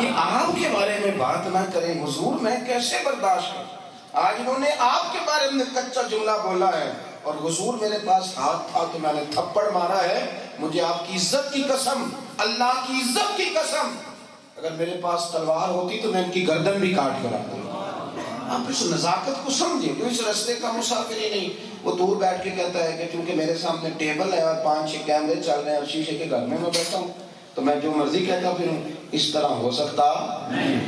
یہ آپ کے بارے میں بات نہ کریں. حضور میں کیسے برداشت کروں؟ آج انہوں نے آپ کے بارے میں کچا جملہ بولا ہے اور حضور میرے پاس ہاتھ تھا تو میں نے تھپڑ مارا ہے. مجھے آپ کی عزت کی قسم، اللہ کی عزت کی قسم، اگر میرے پاس تلوار ہوتی تو میں ان کی گردن بھی کاٹ کر آتا. آپ اس نزاکت کو سمجھیں. جو اس رستے کا مسافر ہی نہیں، وہ دور بیٹھ کے کہتا ہے کہ چونکہ میرے سامنے ٹیبل ہے اور 5-6 کیمرے چل رہے ہیں اور شیشے کے گھر میں بیٹھا ہوں تو میں جو مرضی کہتا پھر اس طرح ہو سکتا.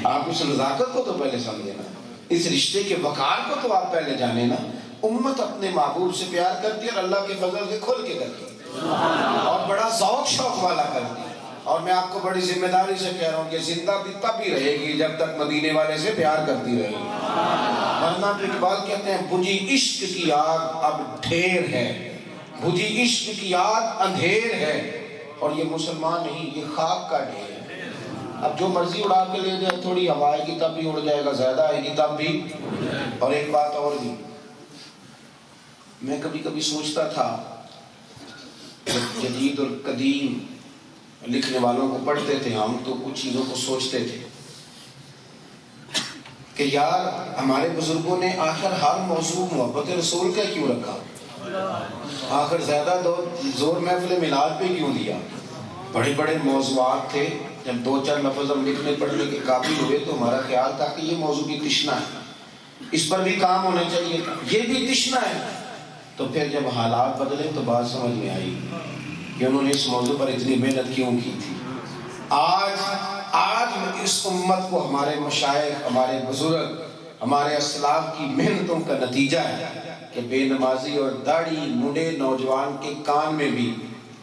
آپ اس نزاکت کو تو پہلے سمجھیں نا، اس رشتے کے وقار کو تو آپ پہلے جانے نا. امت اپنے محبوب سے پیار کرتی ہے اور اللہ کے فضل سے کھل کے کرتی ہے اور بڑا ذوق شوق والا کرتی ہے. اور میں آپ کو بڑی ذمہ داری سے کہہ رہا ہوں کہ زندہ بھی تب ہی رہے گی جب تک مدینے والے سے پیار کرتی رہے گی. ورنہ تو اقبال کہتے ہیں بجھی عشق کی آگ اب ڈھیر ہے، بجھی عشق کی آگ اندھیر ہے، اور یہ مسلمان نہیں، یہ خاک کا ڈھیر ہے. اب جو مرضی اڑا کے لے جائے، تھوڑی ہوا آئے گی تب بھی اڑ جائے گا، زیادہ آئے گی تب بھی. اور ایک بات اور بھی، میں کبھی کبھی سوچتا تھا، جدید اور قدیم لکھنے والوں کو پڑھتے تھے ہم تو کچھ چیزوں کو سوچتے تھے کہ یار ہمارے بزرگوں نے آخر ہر موضوع محبت رسول کا کیوں رکھا؟ آخر زیادہ زور محفل میلاد پہ کیوں دیا؟ بڑے بڑے موضوعات تھے. جب 2-4 لفظ ہم لکھنے پڑھنے کے قابل ہوئے تو ہمارا خیال تھا کہ یہ موضوع بھی تشنا ہے، اس پر بھی کام ہونا چاہیے تھا، یہ بھی تشنا ہے. تو پھر جب حالات بدلے تو بات سمجھ میں آئی کہ انہوں نے اس موضوع پر اتنی محنت کیوں کی تھی. آج اس امت کو ہمارے مشائخ، ہمارے بزرگ، ہمارے اسلاف کی محنتوں کا نتیجہ ہے کہ بے نمازی اور داڑھی منڈے نوجوان کے کان میں بھی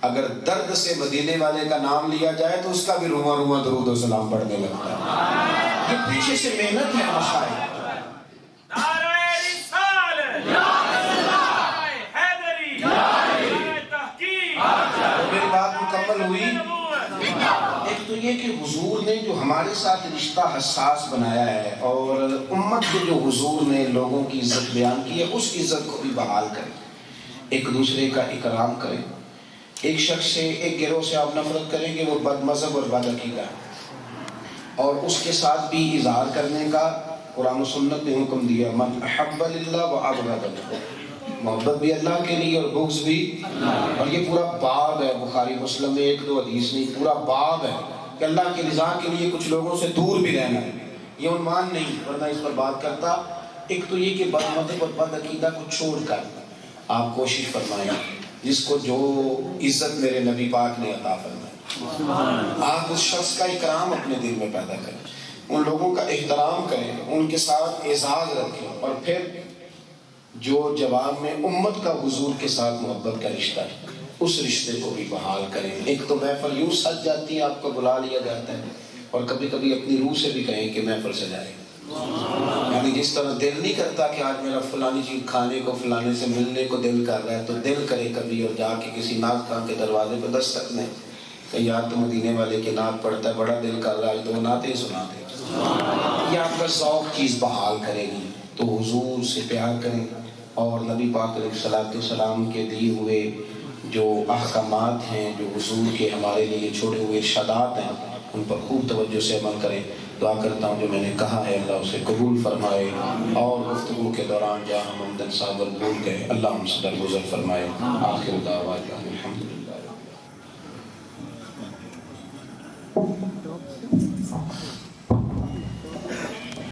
اگر درد سے مدینے والے کا نام لیا جائے تو اس کا بھی رواں رواں درود و سلام پڑھنے لگتا ہے. یہ پیچھے سے محنت ہے مشاہد. نعرہ رسالت، نعرہ حیدری، نعرہ تحقیق. میری بات مکمل ہوئی. ایک تو یہ کہ حضور نے جو ہمارے ساتھ رشتہ حساس بنایا ہے اور امت کو جو حضور نے لوگوں کی عزت بیان کی ہے اس عزت کو بھی بحال کریں. ایک دوسرے کا اکرام کریں. ایک شخص سے ایک گروہ سے آپ نفرت کریں کہ وہ بد مذہب اور بد عقیدہ ہے اور اس کے ساتھ بھی اظہار کرنے کا قرآن و سنت نے حکم دیا. من احب للہ و ابغض للہ. محبت بھی اللہ کے لیے اور بغض بھی. اور یہ پورا باب ہے بخاری مسلم میں 1-2 حدیث نہیں پورا باب ہے کہ اللہ کی رضا کے لیے کچھ لوگوں سے دور بھی رہنا ہے. یہ عنوان نہیں ورنہ اس پر بات کرتا. ایک تو یہ کہ بد مذہب اور بد عقیدہ کو چھوڑ کر آپ کوشش فرمائیں جس کو جو عزت میرے نبی پاک نے عطا فرمائی آپ اس شخص کا اکرام اپنے دل میں پیدا کریں. ان لوگوں کا احترام کریں ان کے ساتھ اعزاز رکھیں اور پھر جو جواب میں امت کا حضور کے ساتھ محبت کا رشتہ ہے اس رشتے کو بھی بحال کریں. ایک تو محفل یوں سج جاتی ہے آپ کو بلا لیا جاتا ہے اور کبھی کبھی اپنی روح سے بھی کہیں کہ محفل سجائے. یعنی جس طرح دل نہیں کرتا کہ آج میرا فلانی چیز کھانے کو فلانے سے ملنے کو دل کر رہا ہے تو دل کرے کبھی اور جا کے کسی نعت خان کے دروازے پہ دستک دیں کہ یار تو مدینے والے کی نعت پڑھتا ہے بڑا دل کر رہا ہے 2 نعتیں سنا دیں. یہ آپ کا ذوق چیز بحال کرے گی. تو حضور سے پیار کریں اور نبی پاک علیہ السلام کے دیے ہوئے جو احکامات ہیں جو حضور کے ہمارے لیے چھوڑے ہوئے ارشادات ہیں ان پر خوب توجہ سے عمل کریں. دعا کرتا ہوں جو میں نے کہا ہے اللہ اسے قبول فرمائے اور گفتگو کے دوران جہاں ہم صاحب بھول گئے اللہ ہم سے درگزر فرمائے. آخر دعوانا الحمدللہ.